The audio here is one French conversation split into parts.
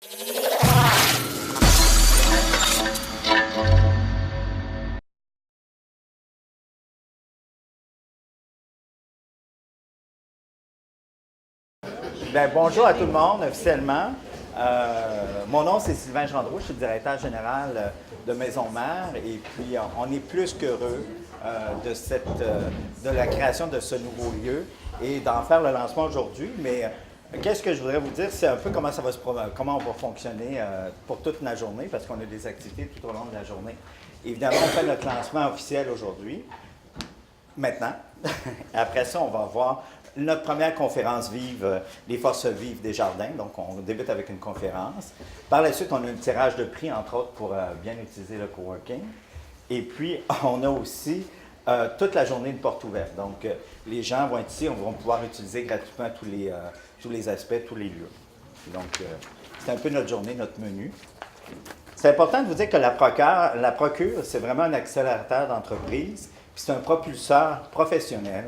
Bien, bonjour à tout le monde, officiellement. Mon nom, c'est Sylvain Gendreau, je suis le directeur général de Maison Mère. Et puis, on est plus qu'heureux de la création de ce nouveau lieu et d'en faire le lancement aujourd'hui. Mais qu'est-ce que je voudrais vous dire, c'est un peu comment on va fonctionner pour toute la journée, parce qu'on a des activités tout au long de la journée. Évidemment, on fait notre lancement officiel aujourd'hui, maintenant. Après ça, on va voir notre première conférence vive, les forces vives des jardins. Donc, on débute avec une conférence. Par la suite, on a un tirage de prix, entre autres, pour bien utiliser le coworking. Et puis, on a aussi toute la journée de porte ouverte. Donc, les gens vont être ici, on va pouvoir utiliser gratuitement tous les aspects, tous les lieux. Donc, c'est un peu notre journée, notre menu. C'est important de vous dire que la procure, c'est vraiment un accélérateur d'entreprise, puis c'est un propulseur professionnel,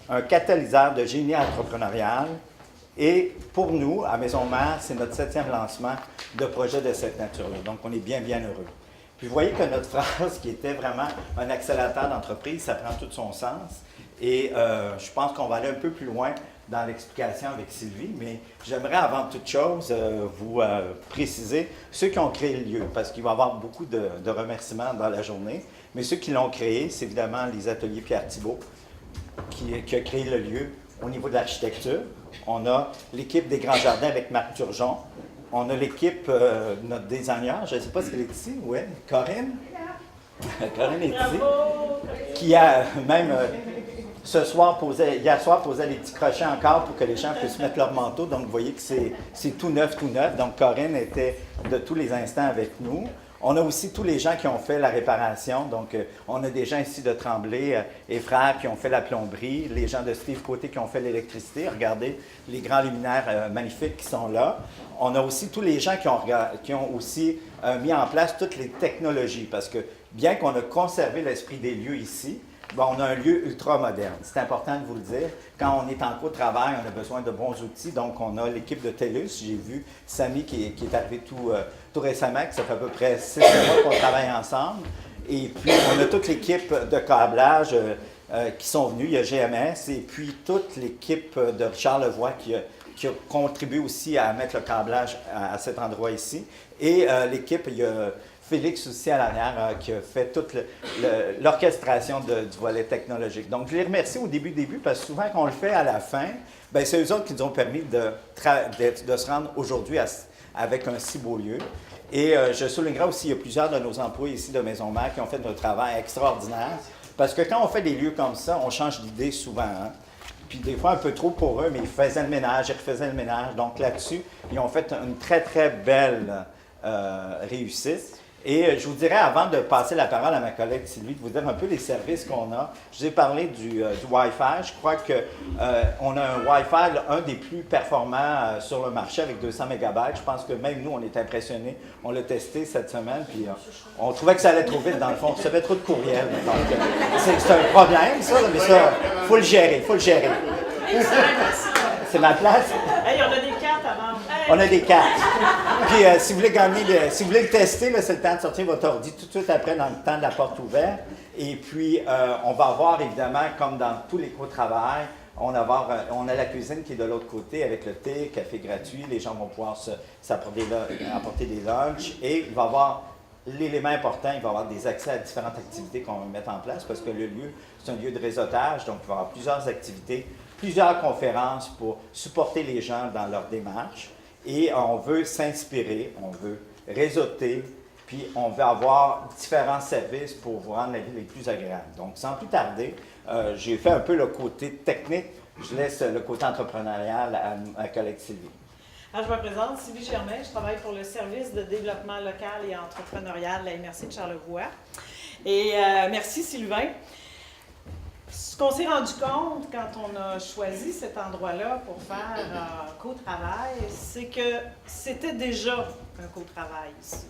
un catalyseur de génie entrepreneurial. Et pour nous, à Maison Mère, c'est notre 7e lancement de projet de cette nature-là. Donc, on est bien, bien heureux. Puis, vous voyez que notre phrase, qui était vraiment un accélérateur d'entreprise, ça prend tout son sens. Et je pense qu'on va aller un peu plus loin dans l'explication avec Sylvie, mais j'aimerais avant toute chose vous préciser ceux qui ont créé le lieu, parce qu'il va y avoir beaucoup de remerciements dans la journée. Mais ceux qui l'ont créé, c'est évidemment les ateliers Pierre Thibault, qui a créé le lieu au niveau de l'architecture. On a l'équipe des Grands Jardins avec Marc Turgeon. On a l'équipe de notre designer, je ne sais pas si elle est ici, oui, Corinne. Corinne est ici. Qui a même hier soir posé les petits crochets encore pour que les gens puissent mettre leur manteau. Donc, vous voyez que c'est tout neuf, tout neuf. Donc, Corinne était de tous les instants avec nous. On a aussi tous les gens qui ont fait la réparation. Donc, on a des gens ici de Tremblay et Frères qui ont fait la plomberie, les gens de Steve Côté qui ont fait l'électricité. Regardez les grands luminaires magnifiques qui sont là. On a aussi tous les gens qui ont aussi mis en place toutes les technologies, parce que bien qu'on a conservé l'esprit des lieux ici, bon, on a un lieu ultra moderne. C'est important de vous le dire. Quand on est en co-travail, on a besoin de bons outils. Donc, on a l'équipe de TELUS. J'ai vu Samy qui est arrivé tout récemment, que ça fait à peu près 6 mois qu'on travaille ensemble. Et puis, on a toute l'équipe de câblage qui sont venus. Il y a GMS et puis toute l'équipe de Richard Levoix qui a contribué aussi à mettre le câblage à cet endroit ici. Et l'équipe, il y a Félix aussi à l'arrière qui a fait toute l'orchestration du volet technologique. Donc, je les remercie au début, parce que souvent, quand on le fait à la fin, bien, c'est eux autres qui nous ont permis de se rendre aujourd'hui avec un si beau lieu. Et je soulignerai aussi, il y a plusieurs de nos employés ici de Maison Mère qui ont fait un travail extraordinaire. Parce que quand on fait des lieux comme ça, on change d'idée souvent. Hein? Puis des fois un peu trop pour eux, mais ils faisaient le ménage, ils refaisaient le ménage. Donc là-dessus, ils ont fait une très, très belle réussite. Et je vous dirais, avant de passer la parole à ma collègue Sylvie, de vous dire un peu les services qu'on a. Je vous ai parlé du Wi-Fi. Je crois qu'on a un Wi-Fi, un des plus performants sur le marché avec 200 MB. Je pense que même nous, on est impressionnés. On l'a testé cette semaine, puis on trouvait que ça allait trop vite, dans le fond. On recevait trop de courriels. Donc, c'est un problème, ça, mais ça, il faut le gérer, C'est ma place. Hey, on a des cartes à vendre. Hey. On a des cartes. Puis, si vous voulez le tester, c'est le temps de sortir votre ordi tout de suite après, dans le temps de la porte ouverte. Et puis, on va avoir, évidemment, comme dans tous les co-travails, on a la cuisine qui est de l'autre côté avec le thé, café gratuit. Les gens vont pouvoir apporter des lunchs. Et il va y avoir l'élément important, il va y avoir des accès à différentes activités qu'on va mettre en place parce que le lieu, c'est un lieu de réseautage. Donc, il va y avoir plusieurs activités, plusieurs conférences pour supporter les gens dans leur démarche. Et on veut s'inspirer, on veut réseauter, puis on veut avoir différents services pour vous rendre la vie les plus agréable. Donc, sans plus tarder, j'ai fait un peu le côté technique. Je laisse le côté entrepreneurial à ma collègue Sylvie. Alors, je me présente, Sylvie Germain. Je travaille pour le service de développement local et entrepreneurial de la MRC de Charlevoix. Et merci, Sylvain. Ce qu'on s'est rendu compte quand on a choisi cet endroit-là pour faire un co-travail, c'est que c'était déjà un co-travail ici.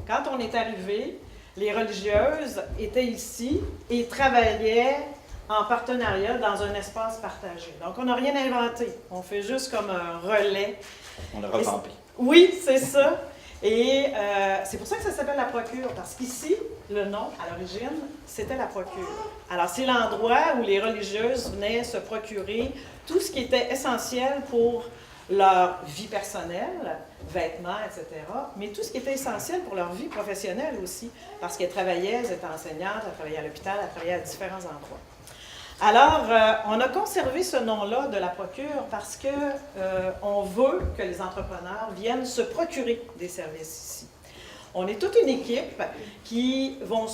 Quand on est arrivé, les religieuses étaient ici et travaillaient en partenariat dans un espace partagé. Donc, on n'a rien inventé. On fait juste comme un relais. On l'a revampé. Oui, c'est ça. Et c'est pour ça que ça s'appelle la procure, parce qu'ici, le nom, à l'origine, c'était la procure. Alors, c'est l'endroit où les religieuses venaient se procurer tout ce qui était essentiel pour leur vie personnelle, vêtements, etc., mais tout ce qui était essentiel pour leur vie professionnelle aussi, parce qu'elles travaillaient, elles étaient enseignantes, elles travaillaient à l'hôpital, elles travaillaient à différents endroits. Alors, on a conservé ce nom-là de la procure parce que on veut que les entrepreneurs viennent se procurer des services ici. On est toute une équipe qui vont...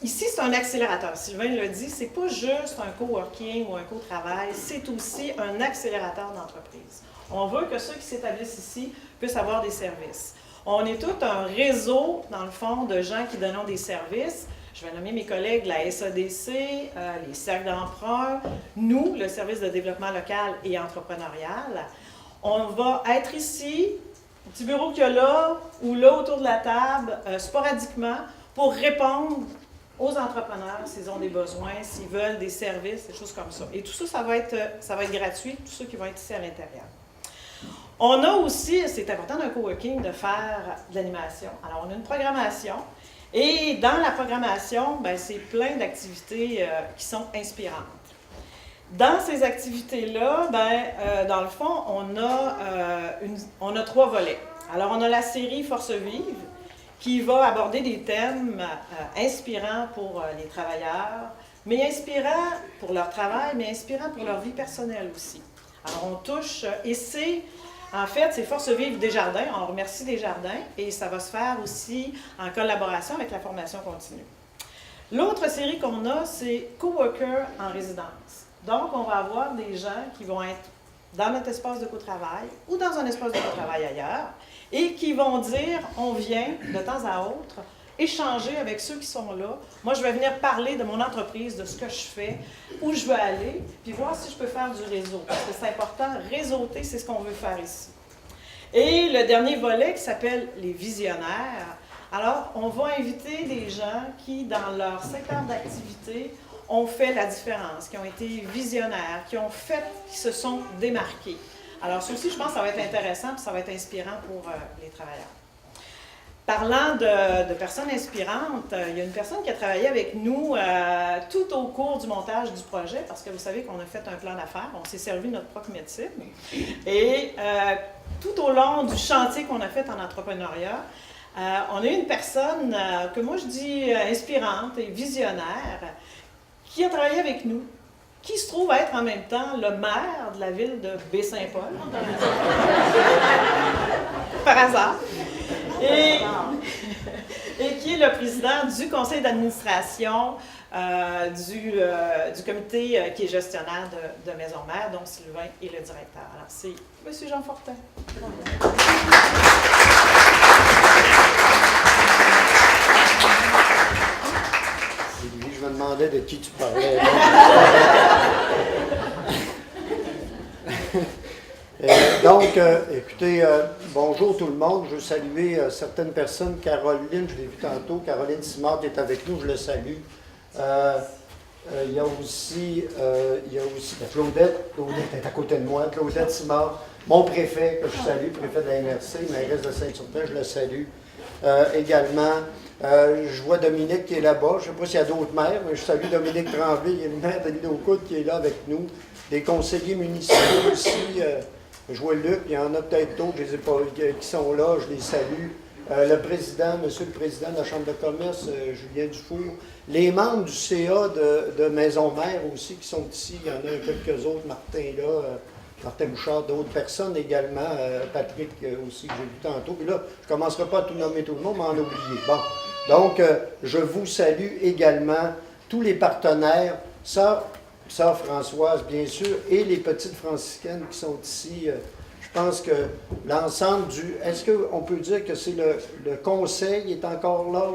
Ici, c'est un accélérateur. Sylvain le dit, c'est pas juste un coworking ou un co-travail, c'est aussi un accélérateur d'entreprise. On veut que ceux qui s'établissent ici puissent avoir des services. On est tout un réseau, dans le fond, de gens qui donnent des services. Je vais nommer mes collègues, la SADC, les cercles d'emprunt, nous, le service de développement local et entrepreneurial. On va être ici, au petit bureau qu'il y a là, ou là autour de la table, sporadiquement, pour répondre aux entrepreneurs s'ils ont des besoins, s'ils veulent des services, des choses comme ça. Et tout ça, ça va être gratuit, tous ceux qui vont être ici à l'intérieur. On a aussi, c'est important d'un coworking de faire de l'animation. Alors, on a une programmation. Et dans la programmation, ben, c'est plein d'activités qui sont inspirantes. Dans ces activités-là, ben, dans le fond, on a 3 volets. Alors, on a la série Force vive, qui va aborder des thèmes inspirants pour les travailleurs, mais inspirants pour leur travail, mais inspirants pour leur vie personnelle aussi. Alors, on touche, et en fait, c'est Force vive Desjardins. On remercie Desjardins et ça va se faire aussi en collaboration avec la formation continue. L'autre série qu'on a, c'est Coworker en résidence. Donc, on va avoir des gens qui vont être dans notre espace de co-travail ou dans un espace de co-travail ailleurs et qui vont dire, on vient de temps à autre échanger avec ceux qui sont là. Moi, je vais venir parler de mon entreprise, de ce que je fais, où je veux aller, puis voir si je peux faire du réseau. Parce que c'est important, réseauter, c'est ce qu'on veut faire ici. Et le dernier volet qui s'appelle les visionnaires. Alors, on va inviter des gens qui, dans leur secteur d'activité, ont fait la différence, qui ont été visionnaires, qui se sont démarqués. Alors, ça aussi, je pense que ça va être intéressant, puis ça va être inspirant pour les travailleurs. Parlant de personnes inspirantes, il y a une personne qui a travaillé avec nous tout au cours du montage du projet, parce que vous savez qu'on a fait un plan d'affaires, on s'est servi notre propre médecine. Et tout au long du chantier qu'on a fait en entrepreneuriat, on a eu une personne que moi je dis inspirante et visionnaire, qui a travaillé avec nous, qui se trouve être en même temps le maire de la ville de Baie-Saint-Paul, par hasard. Et qui est le président du conseil d'administration du comité qui est gestionnaire de Maison Mère, dont Sylvain est le directeur. Alors, c'est M. Jean Fortin. Sylvie, je me demandais de qui tu parlais. Donc, écoutez, bonjour tout le monde. Je veux saluer certaines personnes. Caroline, je l'ai vu tantôt. Caroline Simard qui est avec nous, je le salue. Il y a aussi Claudette. Claudette est à côté de moi. Claudette Simard, mon préfet, que je salue, préfet de la MRC, mairesse de Saint-Urbain, je le salue. Également, je vois Dominique qui est là-bas. Je ne sais pas s'il y a d'autres maires, mais je salue Dominique Tremblay. Il y a le maire de l'Île-aux-Coudres qui est là avec nous. Des conseillers municipaux aussi. Je vois Luc, il y en a peut-être d'autres, je les ai pas, qui sont là, je les salue. Le président, monsieur le président de la Chambre de commerce, Julien Dufour. Les membres du CA de Maison Mère aussi qui sont ici. Il y en a quelques autres, Martin là, Martin Bouchard, d'autres personnes également. Patrick aussi, que j'ai vu tantôt. Puis là, je ne commencerai pas à tout nommer tout le monde, mais en oublier. Bon. Donc, je vous salue également, tous les partenaires. Sœur Françoise, bien sûr, et les petites franciscaines qui sont ici. Je pense que l'ensemble du... Est-ce qu'on peut dire que c'est le conseil est encore là?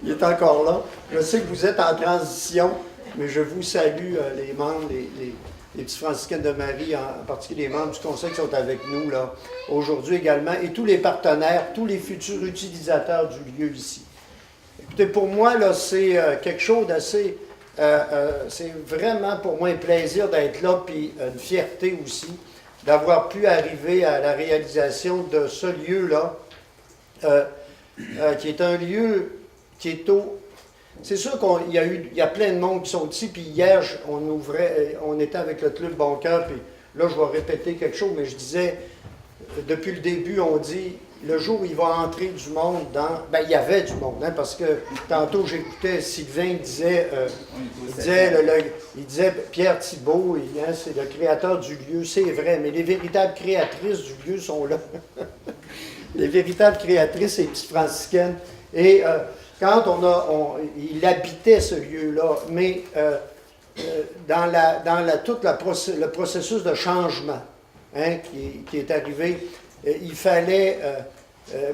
Il est encore là. Je sais que vous êtes en transition, mais je vous salue, les membres, les petites franciscaines de Marie, en particulier les membres du conseil qui sont avec nous là aujourd'hui également, et tous les partenaires, tous les futurs utilisateurs du lieu ici. Écoutez, pour moi, là, c'est quelque chose d'assez... c'est vraiment pour moi un plaisir d'être là, puis une fierté aussi d'avoir pu arriver à la réalisation de ce lieu-là, qui est un lieu qui est au... C'est sûr qu'il y a plein de monde qui sont ici, puis hier, on était avec le Club Bon Cœur, puis là, je vais répéter quelque chose, mais je disais, depuis le début, on dit, le jour où il va entrer du monde dans... Ben, il y avait du monde, hein, parce que tantôt, j'écoutais Sylvain, il disait, Pierre Thibault, c'est le créateur du lieu, c'est vrai, mais les véritables créatrices du lieu sont là. Les véritables créatrices, c'est les petites franciscaines. Et quand il habitait ce lieu-là, mais dans tout le processus de changement qui est arrivé, il fallait,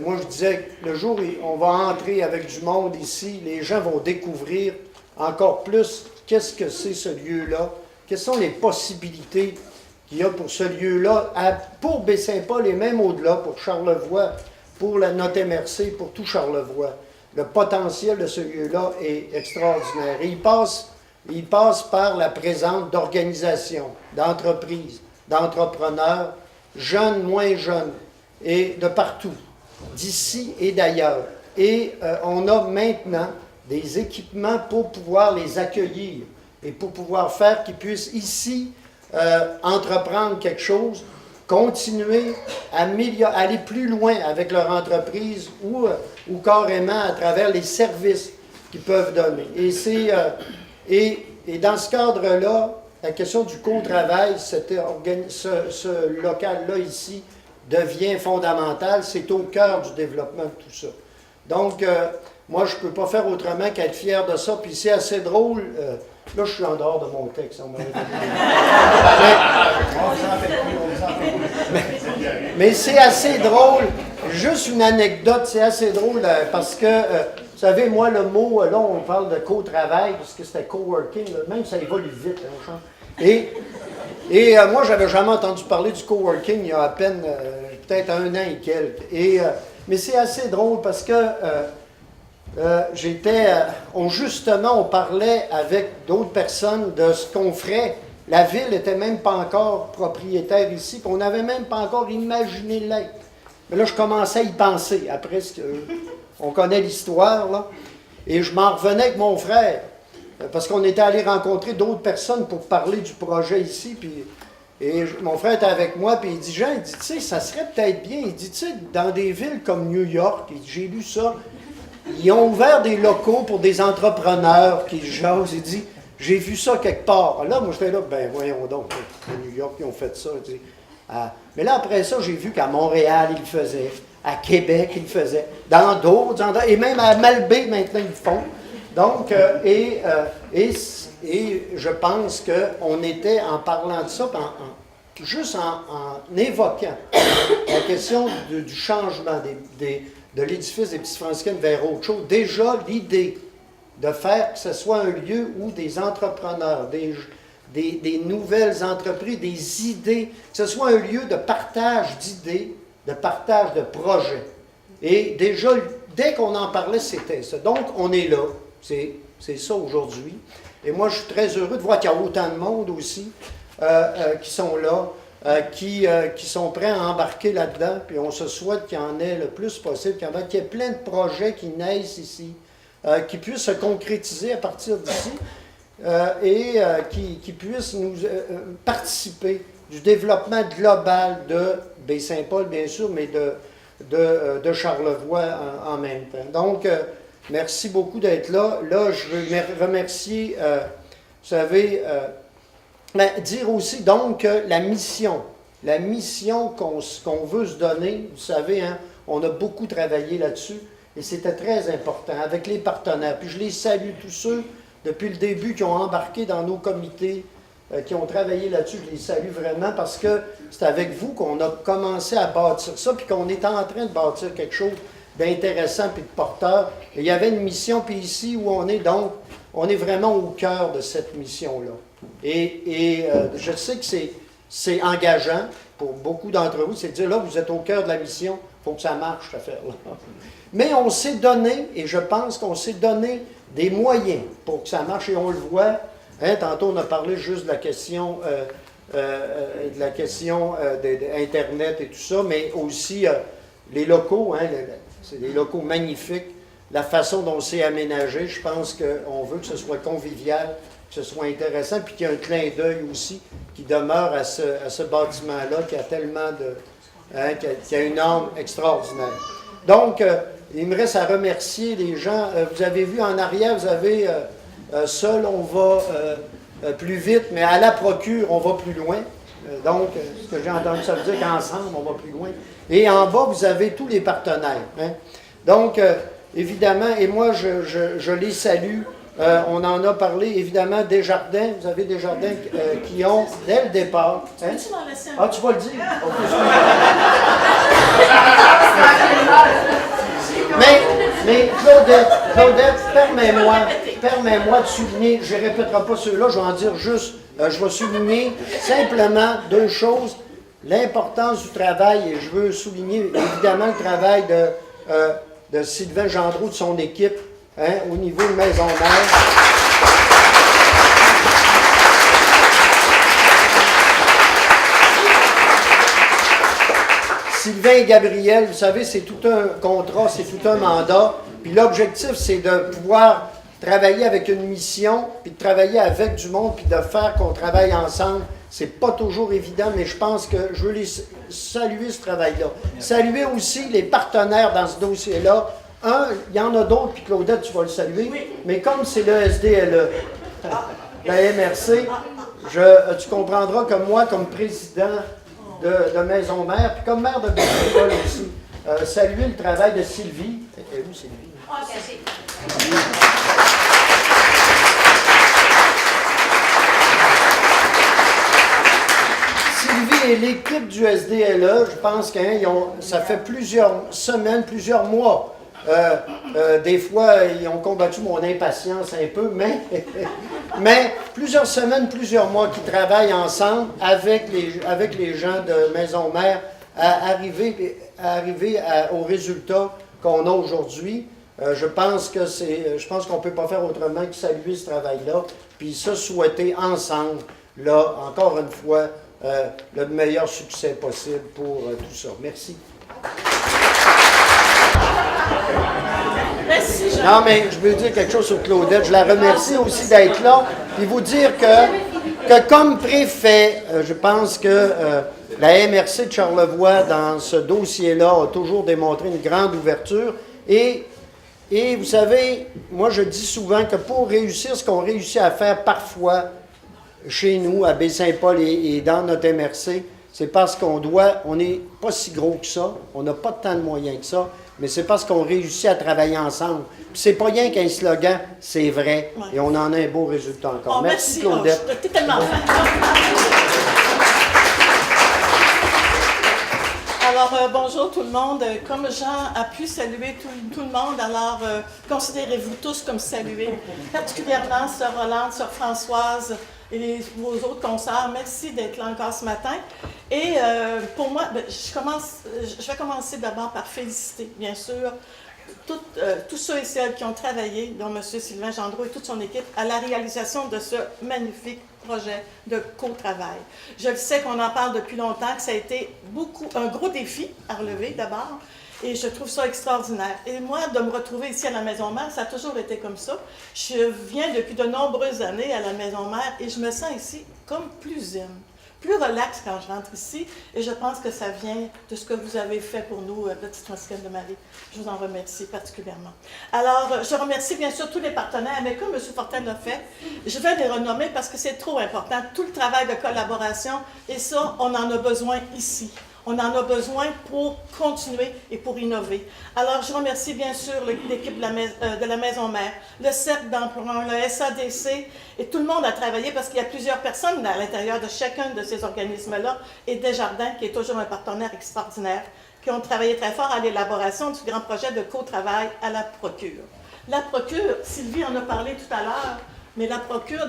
moi je disais, le jour où on va entrer avec du monde ici, les gens vont découvrir encore plus qu'est-ce que c'est ce lieu-là, quelles sont les possibilités qu'il y a pour ce lieu-là, pour Baie-Saint-Paul et même au-delà, pour Charlevoix, pour la Notre-MRC, pour tout Charlevoix. Le potentiel de ce lieu-là est extraordinaire. Et il passe par la présence d'organisations, d'entreprises, d'entrepreneurs, jeunes, moins jeunes, et de partout, d'ici et d'ailleurs. Et on a maintenant des équipements pour pouvoir les accueillir et pour pouvoir faire qu'ils puissent ici entreprendre quelque chose, continuer à aller plus loin avec leur entreprise ou carrément à travers les services qu'ils peuvent donner. Et dans ce cadre-là, la question du co-travail, ce local-là ici, devient fondamental. C'est au cœur du développement de tout ça. Donc, moi, je ne peux pas faire autrement qu'être fier de ça. Puis c'est assez drôle. Là, je suis en dehors de mon texte. Mais c'est assez drôle. Juste une anecdote, c'est assez drôle parce que, vous savez, moi, le mot, là, on parle de co-travail, parce que c'était coworking, même ça évolue vite. Et moi, je n'avais jamais entendu parler du coworking il y a à peine, peut-être 1 an et quelques. Mais c'est assez drôle parce que justement, on parlait avec d'autres personnes de ce qu'on ferait. La ville n'était même pas encore propriétaire ici, puis on n'avait même pas encore imaginé l'être. Mais là, je commençais à y penser, après on connaît l'histoire, là. Et je m'en revenais avec mon frère, parce qu'on était allé rencontrer d'autres personnes pour parler du projet ici, mon frère était avec moi, puis il dit, Jean, il dit, tu sais, ça serait peut-être bien, il dit, tu sais, dans des villes comme New York, j'ai lu ça, ils ont ouvert des locaux pour des entrepreneurs qui jasent. Il dit, j'ai vu ça quelque part. Là, moi, j'étais là, ben voyons donc, à New York, ils ont fait ça. Tu sais. Mais là, après ça, j'ai vu qu'à Montréal, ils le faisaient. À Québec, ils le faisaient. Dans d'autres endroits. Et même à Malbaie, maintenant, ils le font. Donc, je pense qu'on était, en parlant de ça, juste en évoquant la question du changement de l'édifice des Petites Franciscaines vers autre chose, déjà l'idée de faire que ce soit un lieu où des entrepreneurs, des nouvelles entreprises, des idées, que ce soit un lieu de partage d'idées, de partage de projets. Et déjà, dès qu'on en parlait, c'était ça. Donc, on est là. C'est ça aujourd'hui. Et moi, je suis très heureux de voir qu'il y a autant de monde aussi qui sont là. Qui sont prêts à embarquer là-dedans, puis on se souhaite qu'il y en ait le plus possible, qu'il y ait plein de projets qui naissent ici, qui puissent se concrétiser à partir d'ici, et qui puissent nous participer du développement global de Baie-Saint-Paul, bien sûr, mais de Charlevoix en même temps. Donc, merci beaucoup d'être là. Là, je veux remercier, vous savez, dire aussi donc que la mission qu'on veut se donner, vous savez, hein, on a beaucoup travaillé là-dessus et c'était très important avec les partenaires. Puis je les salue tous ceux depuis le début qui ont embarqué dans nos comités, qui ont travaillé là-dessus, je les salue vraiment parce que c'est avec vous qu'on a commencé à bâtir ça puis qu'on est en train de bâtir quelque chose d'intéressant puis de porteur. Et il y avait une mission, puis ici où on est donc, on est vraiment au cœur de cette mission-là. Et je sais que c'est engageant pour beaucoup d'entre vous, c'est de dire, là, vous êtes au cœur de la mission, il faut que ça marche, cette affaire-là. Mais on s'est donné, et je pense qu'on s'est donné des moyens pour que ça marche, et on le voit. Hein, tantôt, on a parlé juste de la question de la question d'Internet et tout ça, mais aussi les locaux, hein, c'est des locaux magnifiques. La façon dont c'est aménagé, je pense qu'on veut que ce soit convivial, que ce soit intéressant, puis qu'il y ait un clin d'œil aussi qui demeure à ce bâtiment-là, qui a tellement de... Hein, qui a une âme extraordinaire. Donc, il me reste à remercier les gens. Vous avez vu en arrière, vous avez seul, on va plus vite, mais à la procure, on va plus loin. Donc, ce que j'ai entendu, ça veut dire qu'ensemble, on va plus loin. Et en bas, vous avez tous les partenaires. Hein. Donc, évidemment, et moi, je les salue. On en a parlé, évidemment, Desjardins. Vous avez Desjardins qui ont, dès le départ... Hein? Peux-tu m'en laisser un Ah, tu vas le dire? Mais Claudette, permets-moi de souligner, je ne répéterai pas ceux-là, je vais en dire juste, je vais souligner simplement deux choses. L'importance du travail, et je veux souligner évidemment le travail de Sylvain Gendreau, de son équipe, hein, au niveau de Maison-Mère. Sylvain et Gabriel, vous savez, c'est tout un contrat, c'est tout un mandat. Puis l'objectif, c'est de pouvoir travailler avec une mission, puis de travailler avec du monde, puis de faire qu'on travaille ensemble. C'est pas toujours évident, mais je pense que je veux les saluer ce travail-là. Saluer aussi les partenaires dans ce dossier-là. Un, il y en a d'autres, puis Claudette, tu vas le saluer, oui. Mais comme c'est le SDLE, la MRC, tu comprendras que moi, comme président de Maison-Mère, puis comme maire de Baie-Saint-Paul aussi, saluer le travail de Sylvie. Elle est où, Sylvie? Sylvie et l'équipe du SDLE, je pense que ça fait plusieurs semaines, plusieurs mois. Des fois, ils ont combattu mon impatience un peu, mais plusieurs semaines, plusieurs mois qu'ils travaillent ensemble avec les gens de Maison-Mère à arriver au résultat qu'on a aujourd'hui. Je pense qu'on ne peut pas faire autrement que saluer ce travail-là, puis se souhaiter ensemble, là, encore une fois, le meilleur succès possible pour tout ça. Merci. Merci, Jean. Non, mais je veux dire quelque chose sur Claudette. Je la remercie aussi d'être là. Puis vous dire que comme préfet, je pense que la MRC de Charlevoix, dans ce dossier-là, a toujours démontré une grande ouverture. Et vous savez, moi je dis souvent que pour réussir ce qu'on réussit à faire parfois chez nous, à Baie-Saint-Paul et dans notre MRC, c'est parce on n'est pas si gros que ça, on n'a pas tant de moyens que ça, mais c'est parce qu'on réussit à travailler ensemble. Puis c'est pas rien qu'un slogan, c'est vrai, ouais. Et on en a un beau résultat encore. Merci Claudette. T'es tellement fin. Alors, bonjour tout le monde. Comme Jean a pu saluer tout le monde, alors considérez-vous tous comme salués, particulièrement Sœur Rolande, Sœur Françoise et vos autres consoeurs. Merci d'être là encore ce matin. Et pour moi, je vais commencer d'abord par féliciter, bien sûr, tous ceux et celles qui ont travaillé, dont M. Sylvain Gendreau et toute son équipe, à la réalisation de ce magnifique projet de co-travail. Je le sais qu'on en parle depuis longtemps, que ça a été un gros défi à relever d'abord, et je trouve ça extraordinaire. Et moi, de me retrouver ici à la Maison-Mère, ça a toujours été comme ça. Je viens depuis de nombreuses années à la Maison-Mère et je me sens ici comme plus zen, plus relax quand je rentre ici, et je pense que ça vient de ce que vous avez fait pour nous, Petite Franciscaine de Marie. Je vous en remercie particulièrement. Alors, je remercie bien sûr tous les partenaires, mais comme M. Fortin l'a fait, je vais les renommer parce que c'est trop important, tout le travail de collaboration, et ça, on en a besoin ici. On en a besoin pour continuer et pour innover. Alors, je remercie bien sûr l'équipe de la Maison-Mère, le CEP d'Emprunt, le SADC, et tout le monde a travaillé parce qu'il y a plusieurs personnes à l'intérieur de chacun de ces organismes-là, et Desjardins, qui est toujours un partenaire extraordinaire, qui ont travaillé très fort à l'élaboration du grand projet de co-travail à la Procure. La Procure, Sylvie en a parlé tout à l'heure, mais la Procure,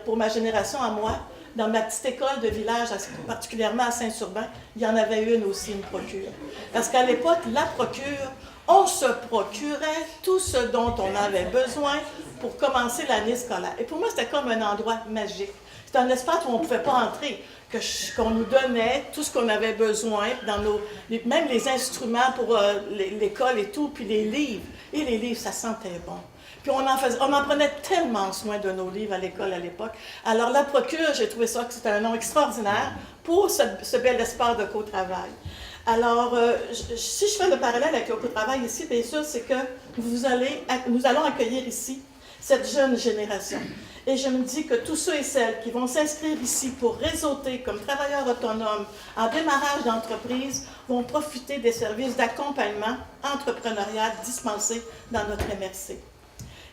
pour ma génération à moi, dans ma petite école de village, particulièrement à Saint-Urbain, il y en avait une aussi, une procure. Parce qu'à l'époque, la procure, on se procurait tout ce dont on avait besoin pour commencer l'année scolaire. Et pour moi, c'était comme un endroit magique. C'était un espace où on ne pouvait pas entrer, qu'on nous donnait tout ce qu'on avait besoin, même les instruments pour l'école et tout, puis les livres. Et les livres, ça sentait bon. Puis on en prenait tellement soin de nos livres à l'école à l'époque. Alors la procure, j'ai trouvé ça que c'était un nom extraordinaire pour ce bel espace de co-travail. Alors, si je fais le parallèle avec le co-travail ici, bien sûr, c'est que nous allons accueillir ici cette jeune génération. Et je me dis que tous ceux et celles qui vont s'inscrire ici pour réseauter comme travailleurs autonomes en démarrage d'entreprise vont profiter des services d'accompagnement entrepreneurial dispensés dans notre MRC.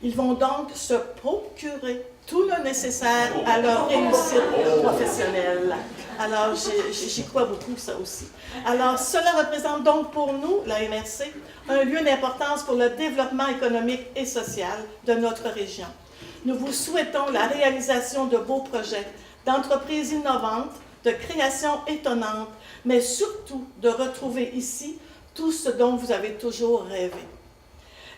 Ils vont donc se procurer tout le nécessaire à leur réussite professionnelle. Alors, j'y crois beaucoup, ça aussi. Alors, cela représente donc pour nous, la MRC, un lieu d'importance pour le développement économique et social de notre région. Nous vous souhaitons la réalisation de beaux projets, d'entreprises innovantes, de créations étonnantes, mais surtout de retrouver ici tout ce dont vous avez toujours rêvé.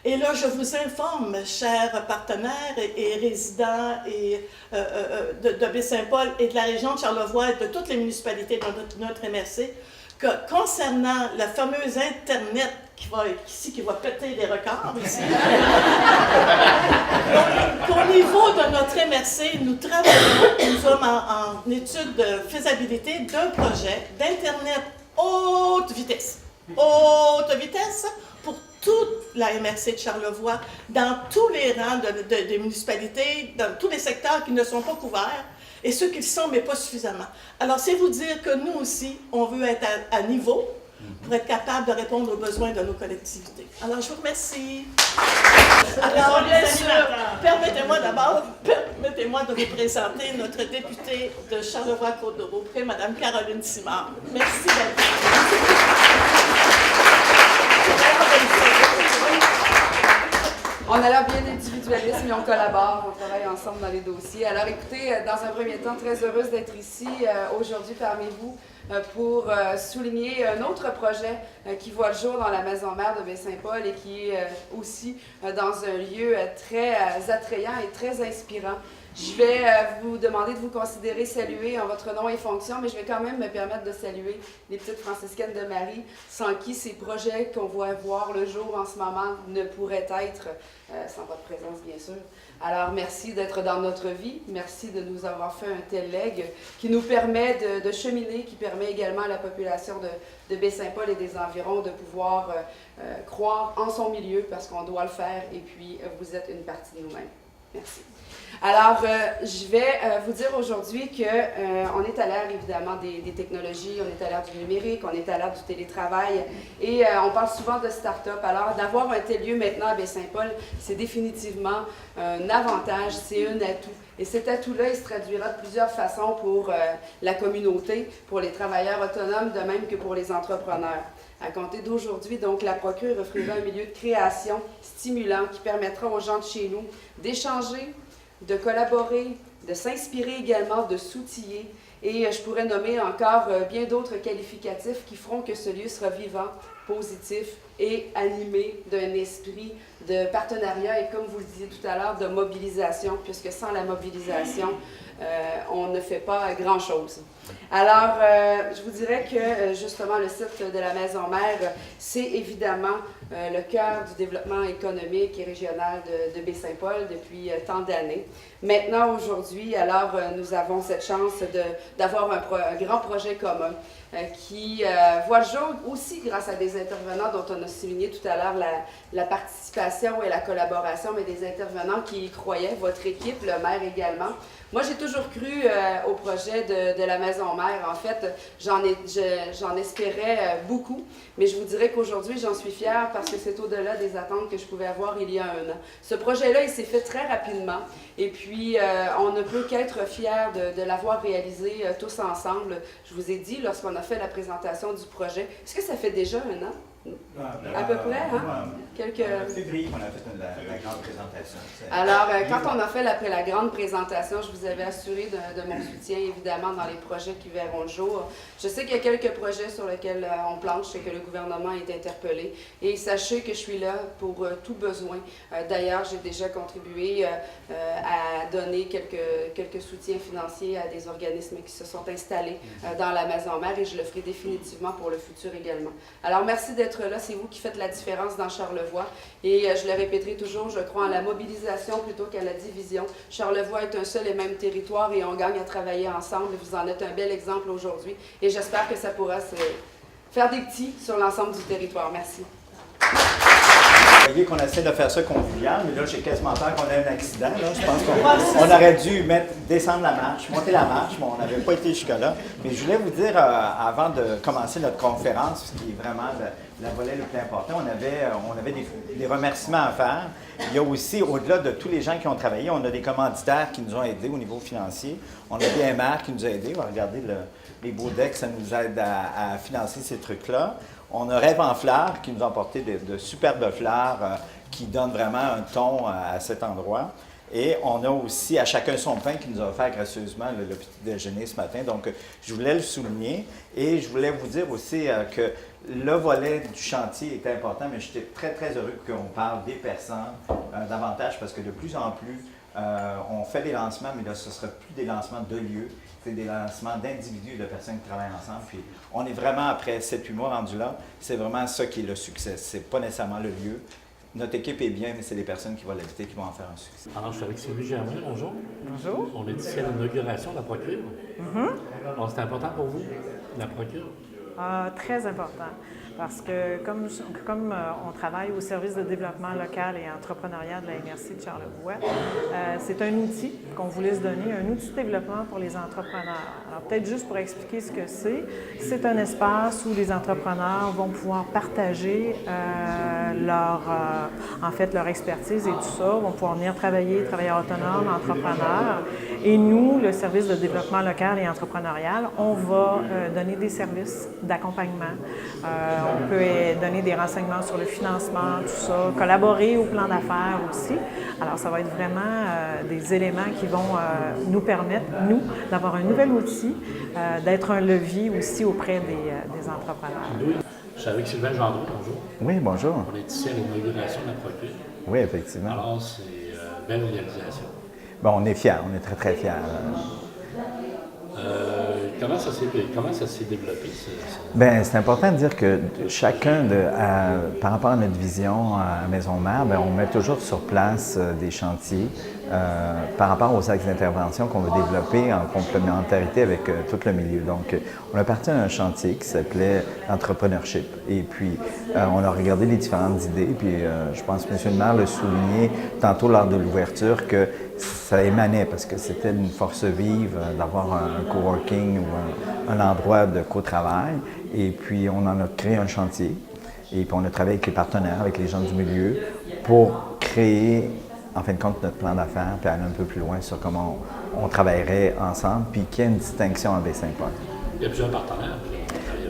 Et là, je vous informe, chers partenaires et résidents de Baie-Saint-Paul et de la région de Charlevoix et de toutes les municipalités de notre MRC, que concernant la fameuse Internet qui va péter des records ici, qu'au niveau de notre MRC, nous travaillons, nous sommes en étude de faisabilité d'un projet d'Internet haute vitesse pour toute la MRC de Charlevoix, dans tous les rangs des municipalités, dans tous les secteurs qui ne sont pas couverts, et ceux qui le sont, mais pas suffisamment. Alors, c'est vous dire que nous aussi, on veut être à niveau pour être capable de répondre aux besoins de nos collectivités. Alors, je vous remercie. Alors, bien sûr, permettez-moi de vous présenter notre députée de Charlevoix-Côte-de-Beaupré, Mme Caroline Simard. Merci d'être là. On a l'air bien individualiste, mais on collabore, on travaille ensemble dans les dossiers. Alors écoutez, dans un premier temps, très heureuse d'être ici aujourd'hui parmi vous pour souligner un autre projet qui voit le jour dans la maison mère de Baie-Saint-Paul et qui est aussi dans un lieu très attrayant et très inspirant. Je vais vous demander de vous considérer saluer en votre nom et fonction, mais je vais quand même me permettre de saluer les petites franciscaines de Marie, sans qui ces projets qu'on voit voir le jour en ce moment ne pourraient être sans votre présence, bien sûr. Alors, merci d'être dans notre vie. Merci de nous avoir fait un tel legs qui nous permet de cheminer, qui permet également à la population de Baie-Saint-Paul et des environs de pouvoir croire en son milieu parce qu'on doit le faire et puis vous êtes une partie de nous-mêmes. Merci. Alors, je vais vous dire aujourd'hui qu'on est à l'ère évidemment des technologies, on est à l'ère du numérique, on est à l'ère du télétravail et on parle souvent de start-up. Alors, d'avoir un tel lieu maintenant à Baie-Saint-Paul, c'est définitivement un avantage, c'est un atout. Et cet atout-là, il se traduira de plusieurs façons pour la communauté, pour les travailleurs autonomes, de même que pour les entrepreneurs. À compter d'aujourd'hui, donc, la procure offrira un milieu de création stimulant qui permettra aux gens de chez nous d'échanger, de collaborer, de s'inspirer également, de s'outiller. Et je pourrais nommer encore bien d'autres qualificatifs qui feront que ce lieu sera vivant, positif et animé d'un esprit de partenariat et, comme vous le disiez tout à l'heure, de mobilisation, puisque sans la mobilisation, on ne fait pas grand-chose. Alors, je vous dirais que justement le site de la Maison Mère, c'est évidemment le cœur du développement économique et régional de Baie-Saint-Paul depuis tant d'années. Maintenant, aujourd'hui, alors nous avons cette chance d'avoir un grand projet commun qui voit le jour aussi grâce à des intervenants dont on a souligné tout à l'heure la participation et la collaboration, mais des intervenants qui y croyaient, votre équipe, le maire également. Moi, j'ai toujours cru au projet de la Maison Mère. En fait, j'en espérais beaucoup, mais je vous dirais qu'aujourd'hui, j'en suis fière parce que c'est au-delà des attentes que je pouvais avoir il y a un an. Ce projet-là, il s'est fait très rapidement et puis on ne peut qu'être fiers de l'avoir réalisé tous ensemble. Je vous ai dit, lorsqu'on a fait la présentation du projet, est-ce que ça fait déjà un an? À peu près, hein? Février, on a fait la grande présentation. Alors, quand on a fait la grande présentation, je vous avais assuré de mon soutien, évidemment, dans les projets qui verront le jour. Je sais qu'il y a quelques projets sur lesquels on planche et que le gouvernement est interpellé. Et sachez que je suis là pour tout besoin. D'ailleurs, j'ai déjà contribué à donner quelques soutiens financiers à des organismes qui se sont installés dans la Maison Mère et je le ferai définitivement pour le futur également. Alors, merci d'être là. C'est vous qui faites la différence dans Charlevoix. Et je le répéterai toujours, je crois en la mobilisation plutôt qu'à la division. Charlevoix est un seul et même territoire et on gagne à travailler ensemble. Vous en êtes un bel exemple aujourd'hui. Et j'espère que ça pourra se faire des petits sur l'ensemble du territoire. Merci. Vous voyez qu'on essaie de faire ça convivial, mais là, j'ai quasiment peur qu'on ait un accident. Là. Je pense qu'on aurait dû descendre la marche, monter la marche, mais on n'avait pas été jusque-là. Mais je voulais vous dire, avant de commencer notre conférence, ce qui est vraiment le volet le plus important, on avait des remerciements à faire. Il y a aussi, au-delà de tous les gens qui ont travaillé, on a des commanditaires qui nous ont aidés au niveau financier. On a BMR qui nous a aidés. On va regarder les beaux decks, ça nous aide à financer ces trucs-là. On a Rêve en fleurs qui nous ont apporté de superbes fleurs qui donnent vraiment un ton à cet endroit. Et on a aussi À chacun son pain qui nous a offert gracieusement le petit déjeuner ce matin. Donc, je voulais le souligner. Et je voulais vous dire aussi que le volet du chantier est important, mais j'étais très, très heureux qu'on parle des personnes davantage parce que de plus en plus, on fait des lancements, mais là, ce ne sera plus des lancements de lieux. C'est des lancements d'individus, de personnes qui travaillent ensemble. Puis on est vraiment, après 7-8 mois rendus là, c'est vraiment ça qui est le succès. C'est pas nécessairement le lieu. Notre équipe est bien, mais c'est les personnes qui vont l'habiter qui vont en faire un succès. Alors, je suis avec Sylvie Germain. Bonjour. Bonjour. On est ici à l'inauguration de la procure. Alors, c'est important pour vous, la procure? Très important. Parce que comme on travaille au service de développement local et entrepreneurial de la MRC de Charlevoix, c'est un outil qu'on voulait se donner, un outil de développement pour les entrepreneurs. Alors peut-être juste pour expliquer ce que c'est un espace où les entrepreneurs vont pouvoir partager leur expertise et tout ça, vont pouvoir venir travailler, travailleurs autonomes, entrepreneurs. Et nous, le service de développement local et entrepreneurial, on va donner des services d'accompagnement. On peut donner des renseignements sur le financement, tout ça, collaborer au plan d'affaires aussi. Alors, ça va être vraiment des éléments qui vont nous permettre, nous, d'avoir un nouvel outil, d'être un levier aussi auprès des entrepreneurs. Je suis avec Sylvain Gendreau. Bonjour. Oui, bonjour. On est ici à l'inauguration de la procure. Oui, effectivement. Alors, c'est une belle réalisation. Bon, on est fiers, on est très, très fiers. Comment ça s'est développé? Bien, c'est important de dire que chacun, par rapport à notre vision à Maison Mère, bien, on met toujours sur place des chantiers par rapport aux axes d'intervention qu'on veut développer en complémentarité avec tout le milieu. Donc, on a parti à un chantier qui s'appelait l'entrepreneurship. Et puis, on a regardé les différentes idées. Puis, je pense que M. le maire l'a souligné tantôt lors de l'ouverture que ça émanait parce que c'était une force vive d'avoir un coworking ou un endroit de co-travail. Et puis, on en a créé un chantier. Et puis, on a travaillé avec les partenaires, avec les gens du milieu pour créer, en fin de compte, notre plan d'affaires puis aller un peu plus loin sur comment on travaillerait ensemble puis qu'il y ait une distinction en Baie-Saint-Paul. Il y a plusieurs partenaires.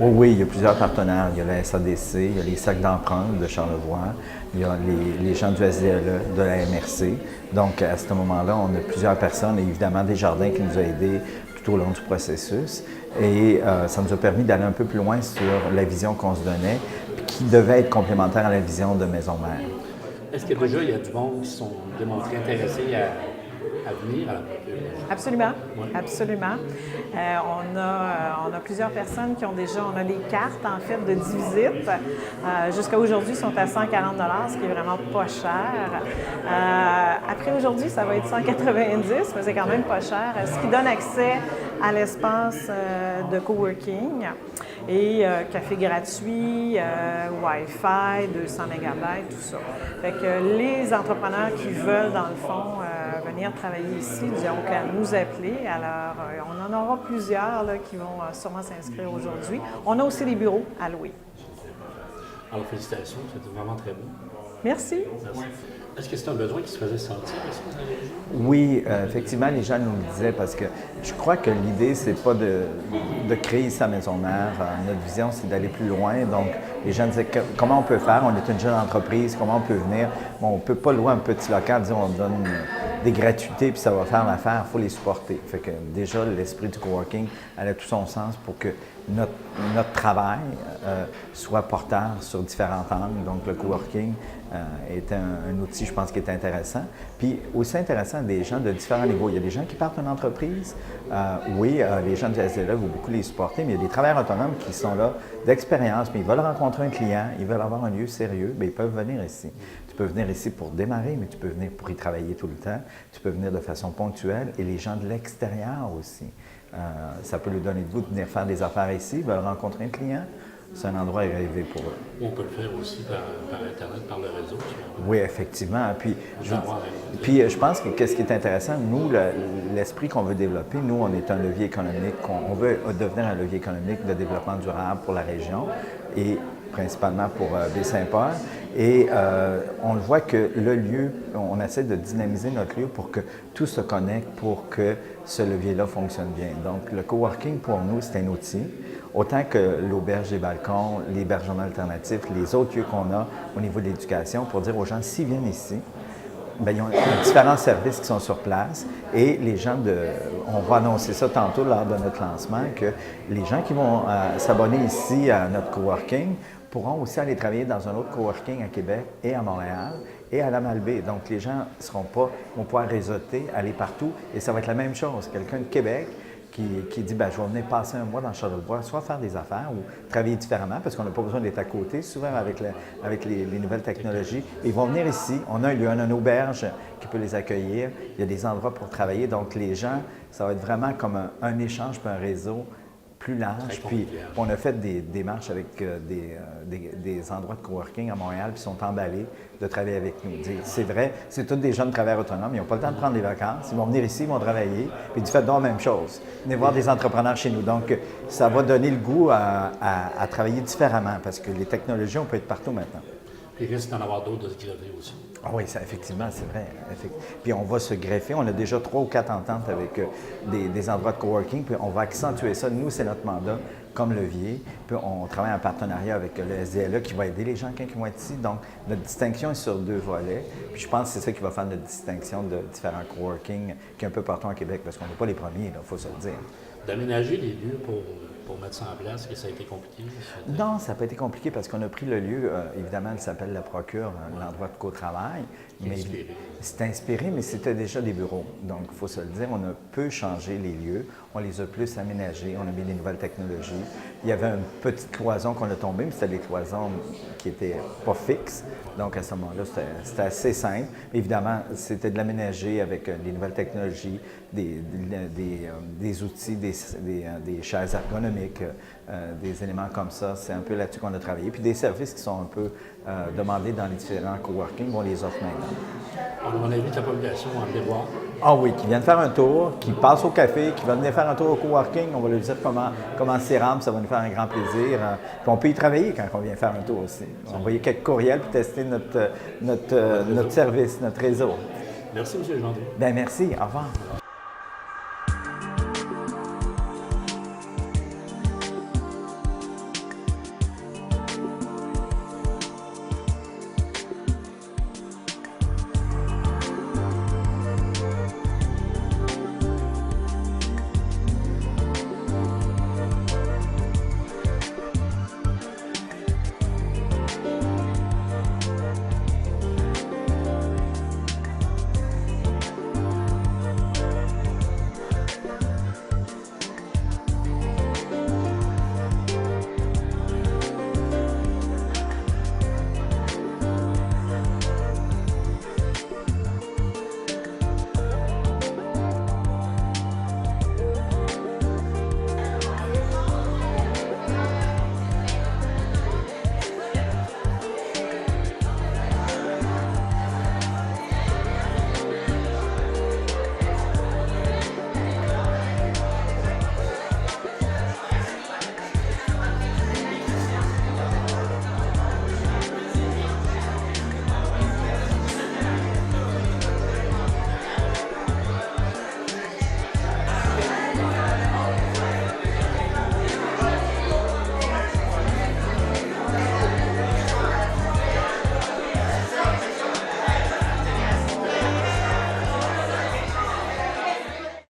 Oui, il y a plusieurs partenaires. Il y a la SADC, il y a les sacs d'emprunt de Charlevoix, il y a les gens du SDLE, de la MRC. Donc, à ce moment-là, on a plusieurs personnes et évidemment Desjardins qui nous a aidés tout au long du processus. Et ça nous a permis d'aller un peu plus loin sur la vision qu'on se donnait, puis qui devait être complémentaire à la vision de Maison Mère. Est-ce que déjà, il y a du monde qui se sont démontrés intéressés à venir à la procure? Absolument, Oui. absolument. On a plusieurs personnes qui ont on a des cartes en fait de 10 visites. Jusqu'à aujourd'hui, sont à 140 $, ce qui est vraiment pas cher. Après aujourd'hui, ça va être 190 $, mais c'est quand même pas cher. Ce qui donne accès à l'espace de coworking et café gratuit, Wi-Fi, 200 MB, tout ça. Fait que les entrepreneurs qui veulent, dans le fond, venir travailler ici, donc à nous appeler. Alors, on en aura plusieurs là, qui vont sûrement s'inscrire aujourd'hui. On a aussi des bureaux à louer. Alors, félicitations, c'était vraiment très beau. Merci. Merci. Est-ce que c'est un besoin qui se faisait sentir ici dans la région? Oui, effectivement, les gens nous le disaient parce que je crois que l'idée, c'est pas de créer sa maison mère. Notre vision, c'est d'aller plus loin. Donc, les gens disaient comment on peut faire? On est une jeune entreprise, comment on peut venir? Bon, on ne peut pas louer un petit local, disons, on donne des gratuités puis ça va faire l'affaire, il faut les supporter. Fait que déjà, l'esprit du coworking elle a tout son sens pour que notre travail soit porteur sur différents angles. Donc, le coworking est un outil, je pense, qui est intéressant. Puis aussi intéressant des gens de différents niveaux. Il y a des gens qui partent d'une entreprise. Les gens du SDLE vont beaucoup les supporter, mais il y a des travailleurs autonomes qui sont là d'expérience, mais ils veulent rencontrer un client, ils veulent avoir un lieu sérieux, bien, ils peuvent venir ici. Tu peux venir ici pour démarrer, mais tu peux venir pour y travailler tout le temps. Tu peux venir de façon ponctuelle et les gens de l'extérieur aussi. Ça peut lui donner le goût de venir faire des affaires ici, ils veulent rencontrer un client. C'est un endroit rêvé pour eux. On peut le faire aussi par Internet, par le réseau. Oui, effectivement. Puis je pense que ce qui est intéressant, nous, l'esprit qu'on veut développer, nous, on est un levier économique, on veut devenir un levier économique de développement durable pour la région et principalement pour Baie-Saint-Paul. Et on le voit que le lieu, on essaie de dynamiser notre lieu pour que tout se connecte, pour que ce levier-là fonctionne bien. Donc, le coworking, pour nous, c'est un outil. Autant que l'auberge des balcons, l'hébergement alternatif, les autres lieux qu'on a au niveau de l'éducation, pour dire aux gens, s'ils viennent ici, bien, ils ont différents services qui sont sur place et les gens on va annoncer ça tantôt lors de notre lancement, que les gens qui vont s'abonner ici à notre coworking pourront aussi aller travailler dans un autre coworking à Québec et à Montréal et à la Malbaie. Donc, les gens vont pouvoir réseauter, aller partout et ça va être la même chose. Quelqu'un de Québec qui dit je vais venir passer un mois dans Charlevoix, soit faire des affaires ou travailler différemment, parce qu'on n'a pas besoin d'être à côté, souvent avec les nouvelles technologies. Ils vont venir ici, on a un lieu, on a une auberge qui peut les accueillir, il y a des endroits pour travailler, donc les gens, ça va être vraiment comme un échange puis un réseau plus large. Puis on a fait des démarches avec des endroits de coworking à Montréal, puis sont emballés de travailler avec nous. C'est vrai, c'est tous des jeunes travailleurs autonomes, ils n'ont pas le temps de prendre des vacances, ils vont venir ici, ils vont travailler, puis du fait donc la même chose. Venez voir des entrepreneurs chez nous. Donc, ça va donner le goût à travailler différemment, parce que les technologies, on peut être partout maintenant. Puis il risque d'en avoir d'autres de se greffer aussi. Ah oui, effectivement, c'est vrai. Puis on va se greffer. On a déjà 3 ou 4 ententes avec des endroits de coworking, puis on va accentuer ça. Nous, c'est notre mandat comme levier. Puis on travaille en partenariat avec le SDLE qui va aider les gens qui vont être ici. Donc, notre distinction est sur 2 volets. Puis je pense que c'est ça qui va faire notre distinction de différents coworking qui est un peu partout en Québec, parce qu'on n'est pas les premiers, il faut se le dire. D'aménager les lieux pour mettre ça en place, est-ce que ça a été compliqué? Non, ça n'a pas été compliqué parce qu'on a pris le lieu, évidemment, il s'appelle la Procure, l'endroit de co-travail. C'est inspiré, mais c'était déjà des bureaux. Donc, il faut se le dire, on a peu changé les lieux, on les a plus aménagés, on a mis des nouvelles technologies. Il y avait une petite cloison qu'on a tombée, mais c'était des cloisons qui n'étaient pas fixes. Donc, à ce moment-là, c'était assez simple. Évidemment, c'était de l'aménager avec des nouvelles technologies, des outils, des chaises ergonomiques, des éléments comme ça. C'est un peu là-dessus qu'on a travaillé. Puis des services qui sont un peu demandés dans les différents coworking, on les offre maintenant. On invite la population à venir voir. Ah oui, qui viennent faire un tour, qui passent au café, qui va venir faire un tour au coworking. On va leur dire comment c'est rempli, ça va nous faire un grand plaisir. Puis on peut y travailler quand on vient faire un tour aussi. Envoyer quelques courriels pour tester notre service, notre réseau. Merci, M. Gendry. Bien, merci. Au revoir.